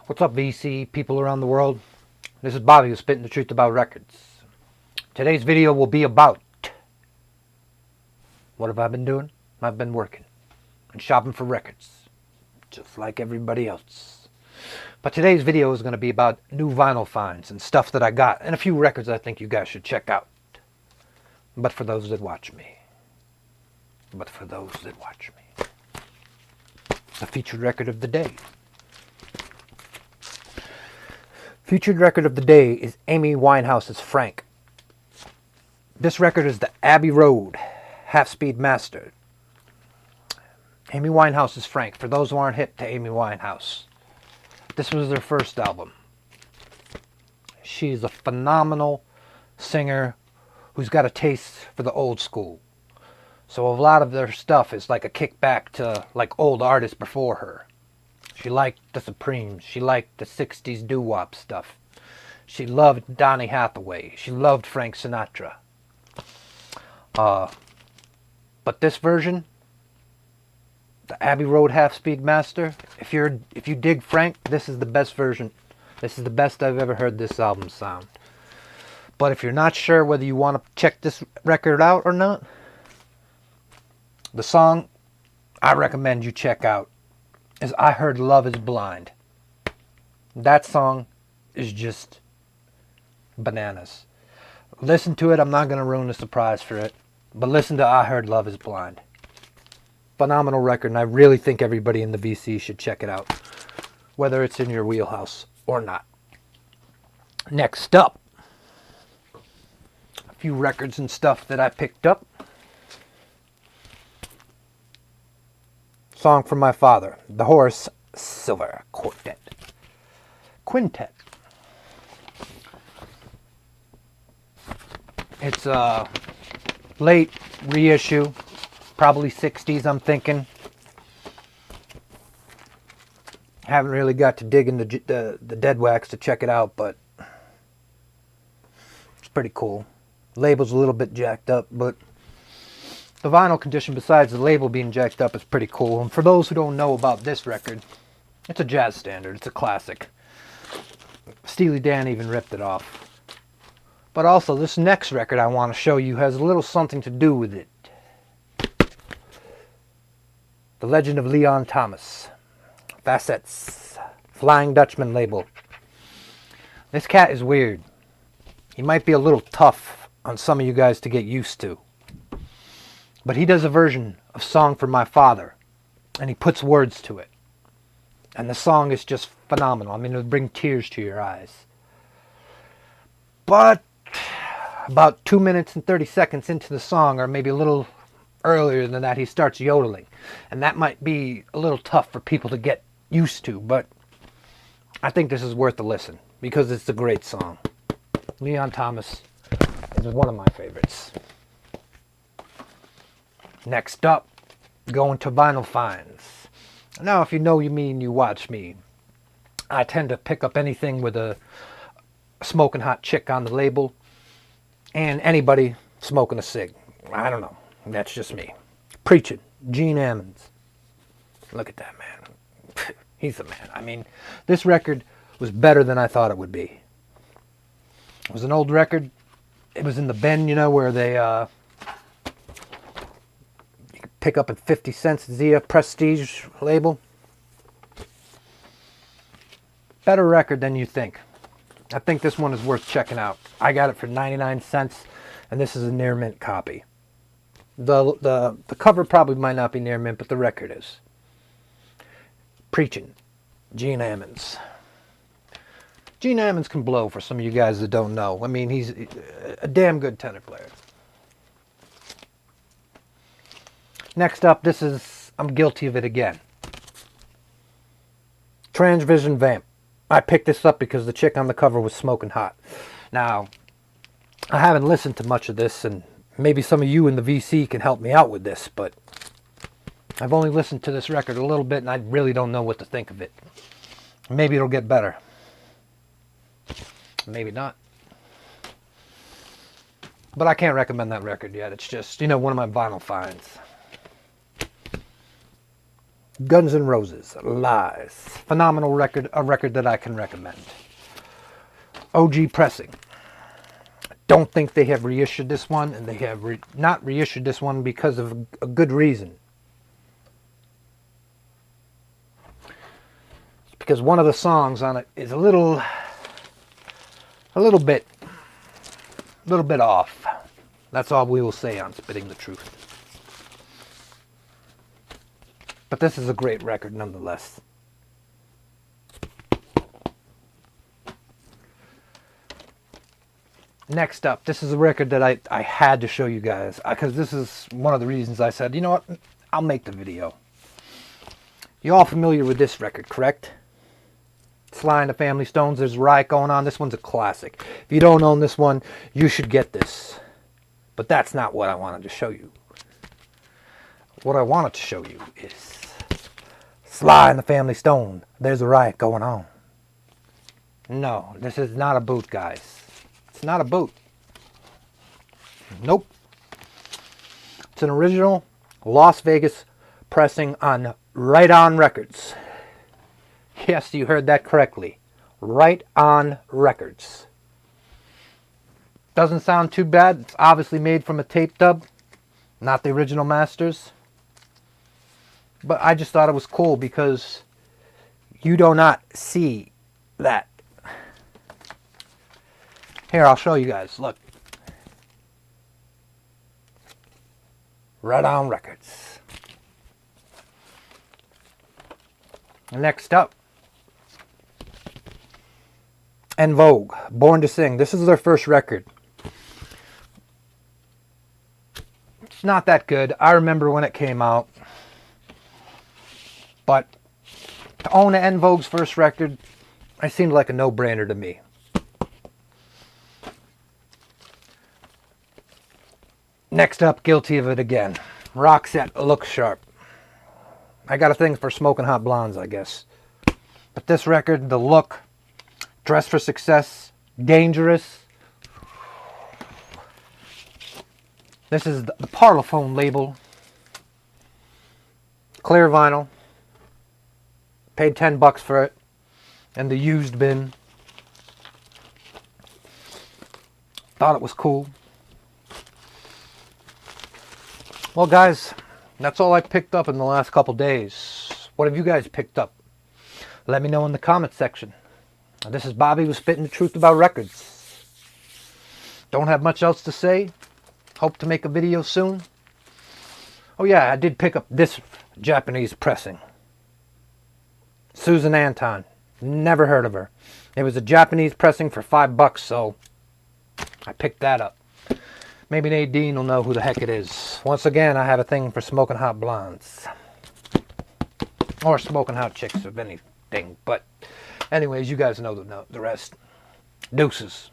What's up, VC people around the world? This is Bobby who's spitting the truth about records. Today's video will be about what have I been doing? I've been working and shopping for records, just like everybody else. But today's video is going to be about new vinyl finds and stuff that I got, and a few records I think you guys should check out. But for those that watch me. The featured record of the day. Featured record of the day is Amy Winehouse's Frank. This record is the Abbey Road half-speed mastered. Amy Winehouse's Frank. For those who aren't hip to Amy Winehouse, this was their first album. She's a phenomenal singer who's got a taste for the old school. So a lot of their stuff is like a kickback to like old artists before her. She liked the Supremes. She liked the 60s doo-wop stuff. She loved Donny Hathaway. She loved Frank Sinatra. But this version, the Abbey Road half-speed master, if you dig Frank, this is the best version. This is the best I've ever heard this album sound. But if you're not sure whether you want to check this record out or not, the song I recommend you check out is I Heard Love Is Blind. That song is just bananas. Listen to it. I'm not going to ruin the surprise for it. But listen to I Heard Love Is Blind. Phenomenal record, and I really think everybody in the VC should check it out, whether it's in your wheelhouse or not. Next up, a few records and stuff that I picked up. Song from my father, the Horace Silver Quintet. It's a late reissue, probably 60s, I'm thinking. Haven't really got to dig into the dead wax to check it out, but it's pretty cool. Label's a little bit jacked up, but the vinyl condition, besides the label being jacked up, is pretty cool. And for those who don't know about this record, it's a jazz standard. It's a classic. Steely Dan even ripped it off. But also, this next record I want to show you has a little something to do with it. The Legend of Leon Thomas. Facets. Flying Dutchman label. This cat is weird. He might be a little tough on some of you guys to get used to. But he does a version of Song for My Father, and he puts words to it. And the song is just phenomenal. I mean, it'll bring tears to your eyes. But about 2 minutes and 30 seconds into the song, or maybe a little earlier than that, he starts yodeling. And that might be a little tough for people to get used to, but I think this is worth a listen, because it's a great song. Leon Thomas is one of my favorites. Next up, going to vinyl finds. Now, if you know me and you watch me, I tend to pick up anything with a smoking hot chick on the label and anybody smoking a cig. I don't know. That's just me. Preaching. Gene Ammons. Look at that man. He's the man. I mean, this record was better than I thought it would be. It was an old record. It was in the bin, you know, where they pick up at 50 cents, Zia Prestige label. Better record than you think. I think this one is worth checking out. I got it for 99 cents, and this is a near mint copy. The cover probably might not be near mint, but the record is. Preaching. Gene Ammons. Gene Ammons can blow, for some of you guys that don't know. I mean, he's a damn good tenor player. Next up, this is, I'm guilty of it again. Transvision Vamp. I picked this up because the chick on the cover was smoking hot. Now, I haven't listened to much of this, and maybe some of you in the VC can help me out with this, but I've only listened to this record a little bit, and I really don't know what to think of it. Maybe it'll get better. Maybe not. But I can't recommend that record yet. It's just, you know, one of my vinyl finds. Guns N' Roses, Lies. Phenomenal record, a record that I can recommend. OG Pressing. Don't think they have reissued this one, and they have not reissued this one because of a good reason. It's because one of the songs on it is a little bit off. That's all we will say on Spitting the Truth. But this is a great record nonetheless. Next up, this is a record that I had to show you guys, because this is one of the reasons I said, you know what, I'll make the video. You all familiar with this record, correct? Sly and the Family Stones, There's a Riot Going On. This one's a classic. If you don't own this one, you should get this. But that's not what I wanted to show you. What I wanted to show you is Sly and the Family Stone, There's a Riot Going On. No, this is not a boot, guys. It's not a boot. Nope. It's an original Las Vegas pressing on Right On Records. Yes, you heard that correctly. Right On Records. Doesn't sound too bad. It's obviously made from a tape dub, not the original masters. But I just thought it was cool because you do not see that. Here, I'll show you guys. Look. Right On Records. Next up, En Vogue, Born to Sing. This is their first record. It's not that good. I remember when it came out. But to own En Vogue's first record, it seemed like a no-brainer to me. Next up, Guilty of It Again. Roxette, Look Sharp. I got a thing for smoking hot blondes, I guess. But this record, the look, Dress for Success, Dangerous. This is the Parlophone label. Clear vinyl. Paid $10 for it. And the used bin. Thought it was cool. Well, guys, that's all I picked up in the last couple days. What have you guys picked up? Let me know in the comment section. This is Bobby with Spitting the Truth About Records. Don't have much else to say. Hope to make a video soon. Oh yeah, I did pick up this Japanese pressing. Susan Anton. Never heard of her. It was a Japanese pressing for $5, so I picked that up. Maybe Nadine will know who the heck it is. Once again, I have a thing for smoking hot blondes. Or smoking hot chicks, of anything. But anyways, you guys know the rest. Deuces.